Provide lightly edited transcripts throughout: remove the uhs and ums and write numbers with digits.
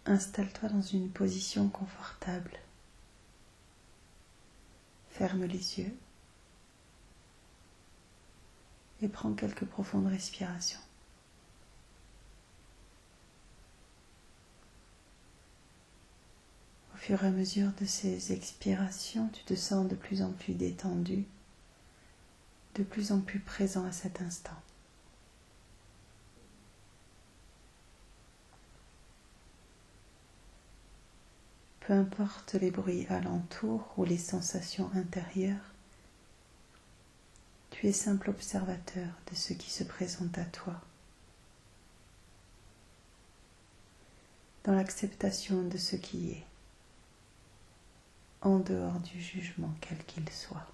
Installe-toi dans une position confortable. Ferme les yeux et prends quelques profondes respirations. Au fur et à mesure de ces expirations, tu te sens de plus en plus détendu, de plus en plus présent à cet instant. Peu importe les bruits alentours ou les sensations intérieures, tu es simple observateur de ce qui se présente à toi, dans l'acceptation de ce qui est, en dehors du jugement quel qu'il soit.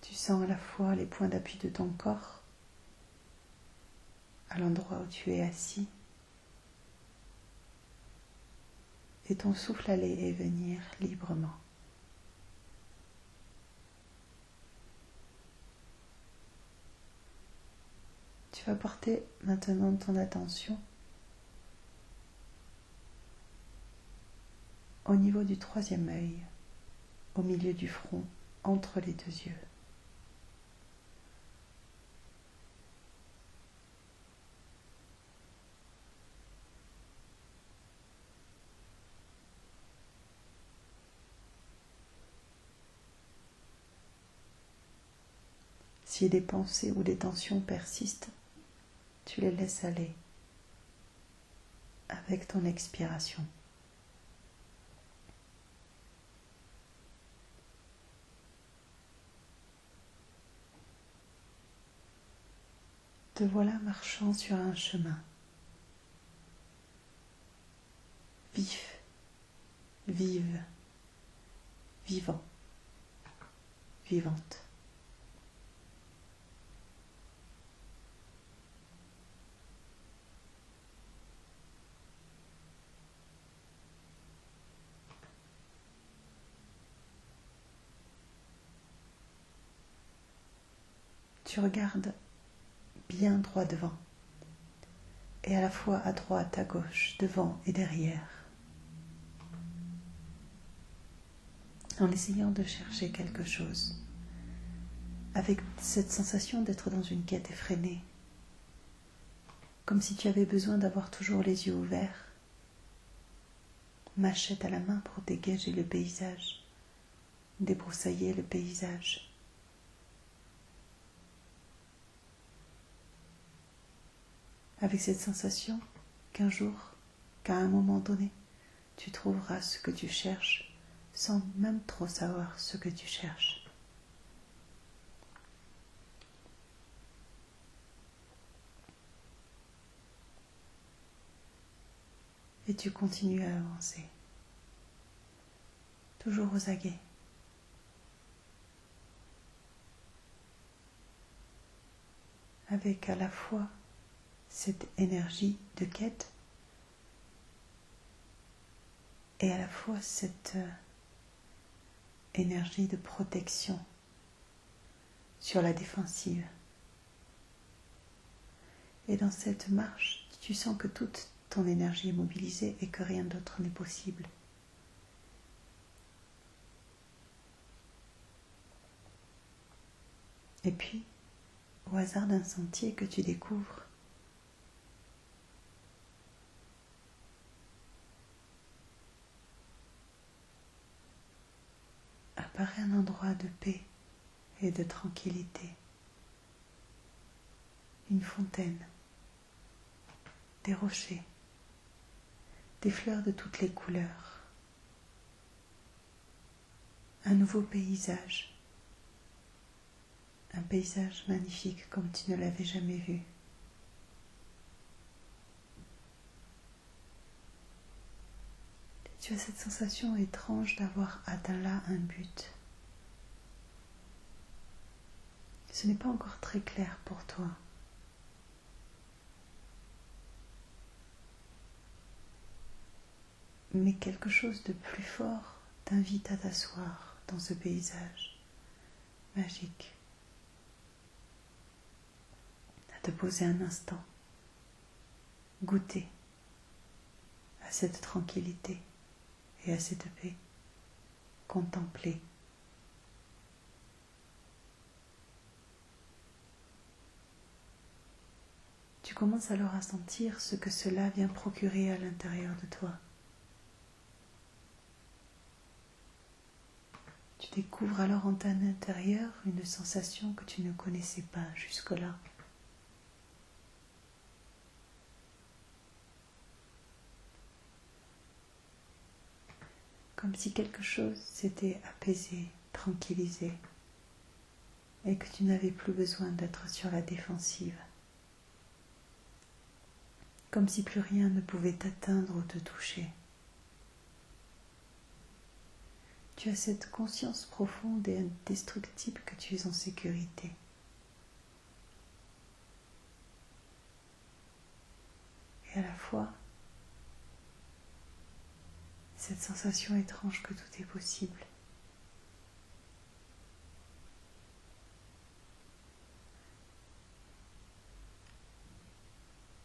Tu sens à la fois les points d'appui de ton corps, à l'endroit où tu es assis, et ton souffle aller et venir librement. Tu vas porter maintenant ton attention au niveau du troisième œil, au milieu du front, entre les deux yeux. Si des pensées ou des tensions persistent, tu les laisses aller avec ton expiration. Te voilà marchant sur un chemin vif, vive, vivant, vivante. Tu regardes bien droit devant, et à la fois à droite, à gauche, devant et derrière, en essayant de chercher quelque chose, avec cette sensation d'être dans une quête effrénée, comme si tu avais besoin d'avoir toujours les yeux ouverts, machette à la main pour dégager le paysage, débroussailler le paysage. Avec cette sensation qu'un jour, qu'à un moment donné, tu trouveras ce que tu cherches sans même trop savoir ce que tu cherches. Et tu continues à avancer, toujours aux aguets. Avec à la fois cette énergie de quête et à la fois cette énergie de protection sur la défensive. Et dans cette marche, tu sens que toute ton énergie est mobilisée et que rien d'autre n'est possible. Et puis, au hasard d'un sentier que tu découvres, apparaît un endroit de paix et de tranquillité, une fontaine, des rochers, des fleurs de toutes les couleurs, un nouveau paysage, un paysage magnifique comme tu ne l'avais jamais vu. Tu as cette sensation étrange d'avoir atteint là un but. Ce n'est pas encore très clair pour toi. Mais quelque chose de plus fort t'invite à t'asseoir dans ce paysage, magique à te poser un instant, goûter à cette tranquillité et à cette paix, contempler. Tu commences alors à sentir ce que cela vient procurer à l'intérieur de toi. Tu découvres alors en ton intérieur une sensation que tu ne connaissais pas jusque-là. Comme si quelque chose s'était apaisé, tranquillisé, et que tu n'avais plus besoin d'être sur la défensive. Comme si plus rien ne pouvait t'atteindre ou te toucher. Tu as cette conscience profonde et indestructible que tu es en sécurité. Et à la fois, cette sensation étrange que tout est possible.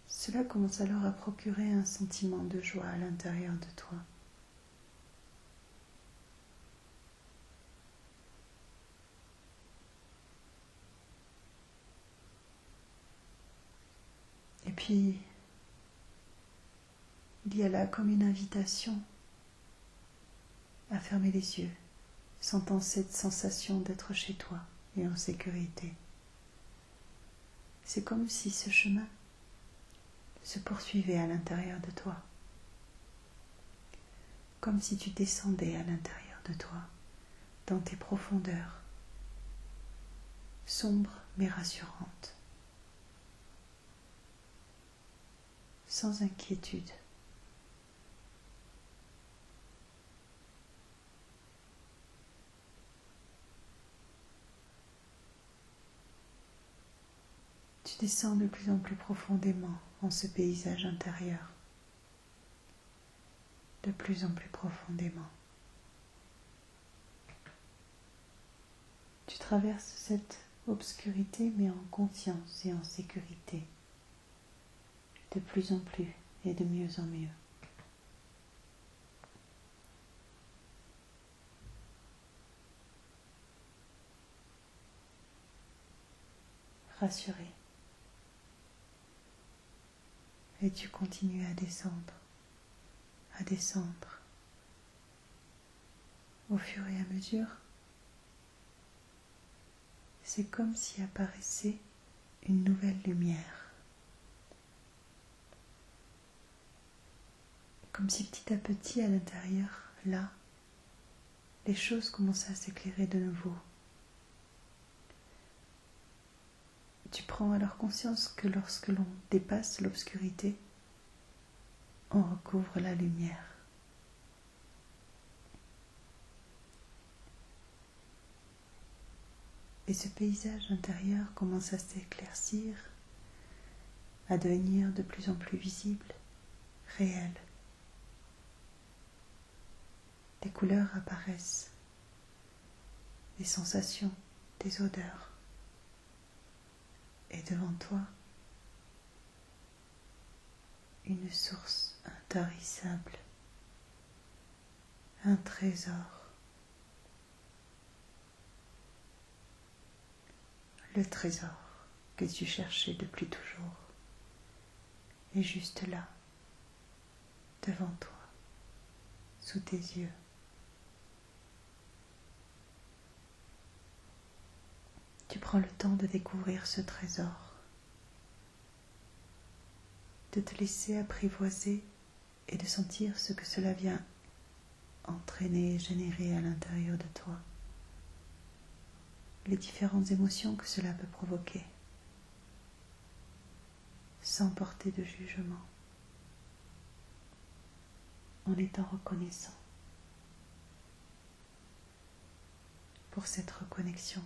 Cela commence alors à procurer un sentiment de joie à l'intérieur de toi. Et puis, il y a là comme une invitation à fermer les yeux, sentant cette sensation d'être chez toi et en sécurité. C'est comme si ce chemin se poursuivait à l'intérieur de toi, comme si tu descendais à l'intérieur de toi, dans tes profondeurs, sombres mais rassurantes, sans inquiétude. Tu descends de plus en plus profondément en ce paysage intérieur, de plus en plus profondément. Tu traverses cette obscurité mais en conscience et en sécurité, de plus en plus et de mieux en mieux. Rassuré. Et tu continues à descendre, à descendre. Au fur et à mesure, c'est comme si apparaissait une nouvelle lumière. Comme si petit à petit à l'intérieur, là, les choses commençaient à s'éclairer de nouveau. Tu prends alors conscience que lorsque l'on dépasse l'obscurité, on recouvre la lumière. Et ce paysage intérieur commence à s'éclaircir, à devenir de plus en plus visible, réel. Des couleurs apparaissent, des sensations, des odeurs. Et devant toi, une source intarissable, un trésor. Le trésor que tu cherchais depuis toujours est juste là, devant toi, sous tes yeux. Tu prends le temps de découvrir ce trésor, de te laisser apprivoiser et de sentir ce que cela vient entraîner et générer à l'intérieur de toi, les différentes émotions que cela peut provoquer, sans porter de jugement, en étant reconnaissant pour cette reconnexion,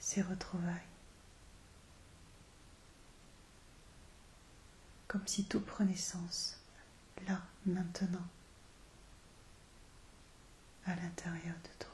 ces retrouvailles, comme si tout prenait sens, là, maintenant, à l'intérieur de toi.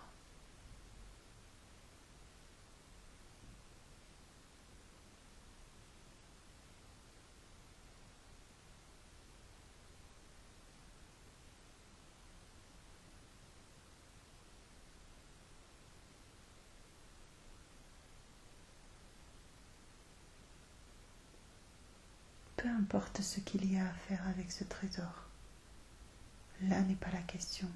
peu importe ce qu'il y a à faire avec ce trésor. Là n'est pas la question.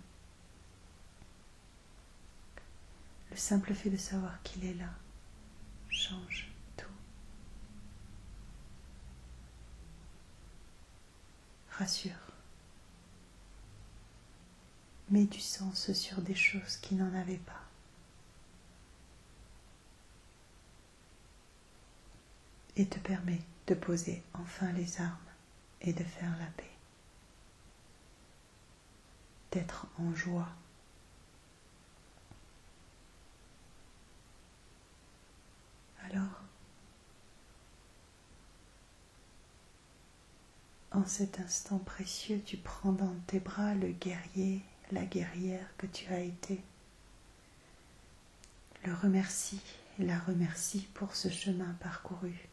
Le simple fait de savoir qu'il est là change tout. Rassure. Mets du sens sur des choses qui n'en avaient pas. Et te permet de poser enfin les armes et de faire la paix. D'être en joie. Alors, en cet instant précieux, tu prends dans tes bras le guerrier, la guerrière que tu as été. Le remercie et la remercie pour ce chemin parcouru.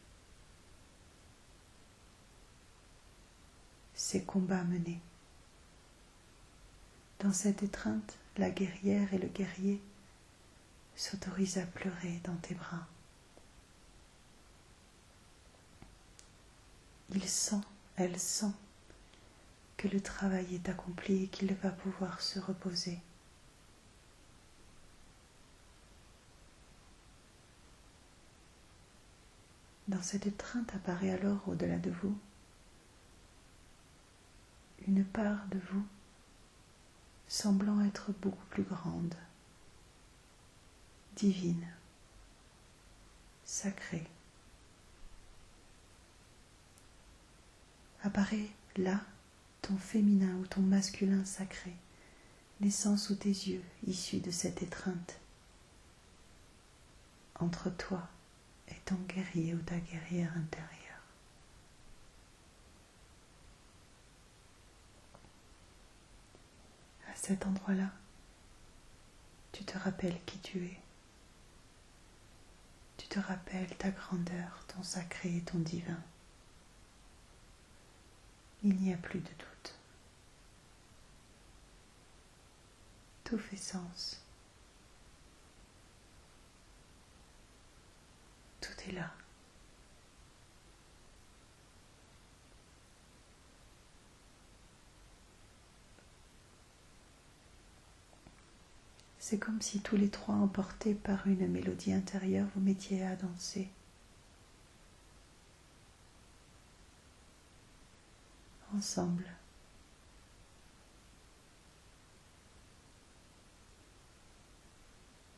Ces combats menés. Dans cette étreinte, la guerrière et le guerrier s'autorisent à pleurer dans tes bras. Il sent, elle sent que le travail est accompli et qu'il va pouvoir se reposer. Dans cette étreinte apparaît alors au-delà de vous une part de vous semblant être beaucoup plus grande, divine, sacrée. Apparaît là ton féminin ou ton masculin sacré, naissant sous tes yeux, issu de cette étreinte. Entre toi et ton guerrier ou ta guerrière intérieure. À cet endroit-là, tu te rappelles qui tu es. Tu te rappelles ta grandeur, ton sacré et ton divin. Il n'y a plus de doute. Tout fait sens. Tout est là. C'est comme si tous les trois, emportés par une mélodie intérieure, vous mettiez à danser. Ensemble.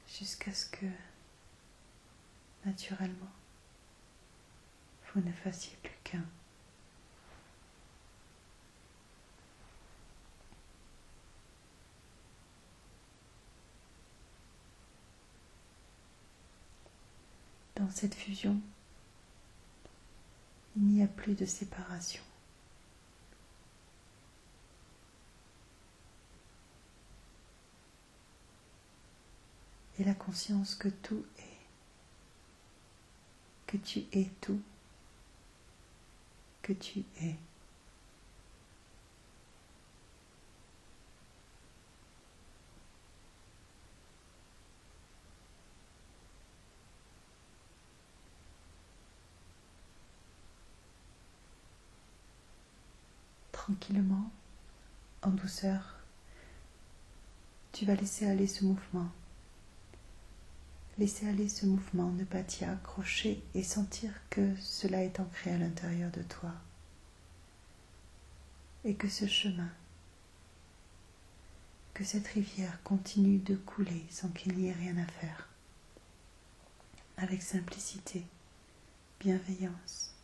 Jusqu'à ce que, naturellement, vous ne fassiez plus qu'un. Dans cette fusion, il n'y a plus de séparation. Et la conscience que tout est, que tu es tout, que tu es. Tranquillement, en douceur, tu vas laisser aller ce mouvement. Laisser aller ce mouvement, ne pas t'y accrocher et sentir que cela est ancré à l'intérieur de toi. Et que ce chemin, que cette rivière continue de couler sans qu'il n'y ait rien à faire. Avec simplicité, bienveillance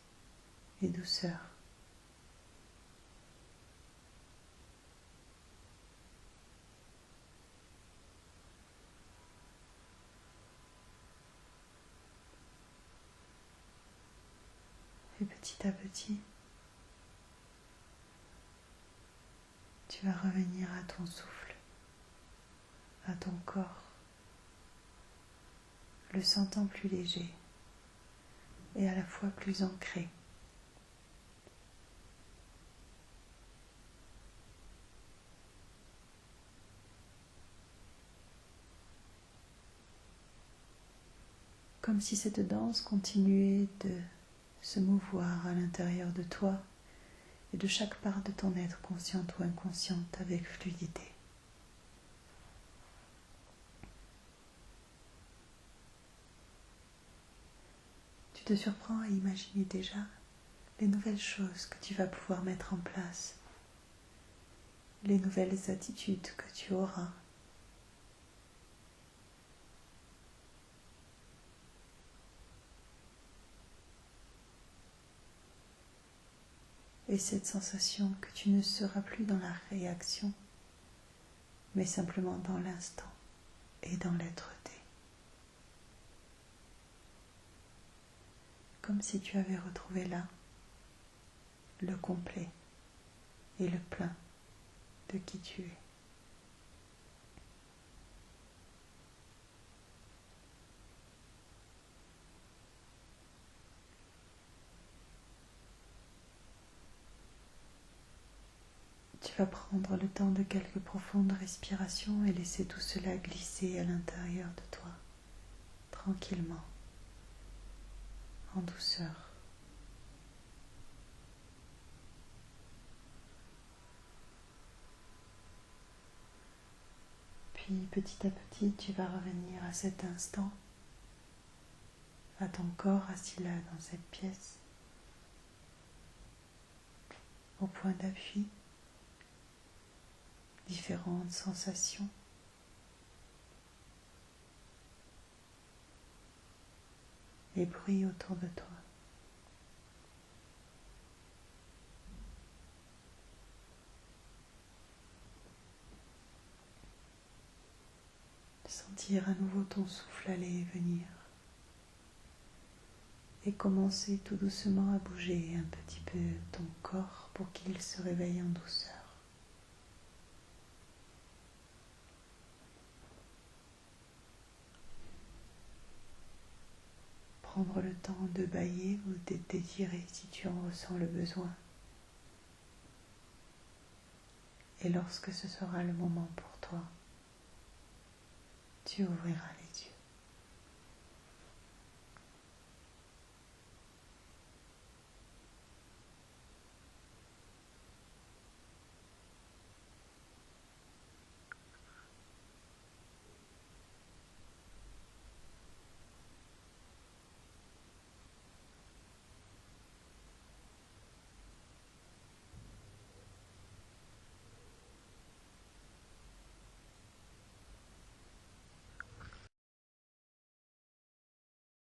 et douceur. Et petit à petit, tu vas revenir à ton souffle, à ton corps, le sentant plus léger et à la fois plus ancré. Comme si cette danse continuait de se mouvoir à l'intérieur de toi et de chaque part de ton être, consciente ou inconsciente, avec fluidité. Tu te surprends à imaginer déjà les nouvelles choses que tu vas pouvoir mettre en place, les nouvelles attitudes que tu auras. Et cette sensation que tu ne seras plus dans la réaction, mais simplement dans l'instant et dans l'être-té. Comme si tu avais retrouvé là le complet et le plein de qui tu es. Tu vas prendre le temps de quelques profondes respirations et laisser tout cela glisser à l'intérieur de toi, tranquillement, en douceur. Puis petit à petit, tu vas revenir à cet instant, à ton corps assis là dans cette pièce, au point d'appui, différentes sensations. Les bruits autour de toi. Sentir à nouveau ton souffle aller et venir. Et commencer tout doucement à bouger un petit peu ton corps pour qu'il se réveille en douceur. Prendre le temps de bâiller ou de t'étirer si tu en ressens le besoin. Et lorsque ce sera le moment pour toi, tu ouvriras les yeux.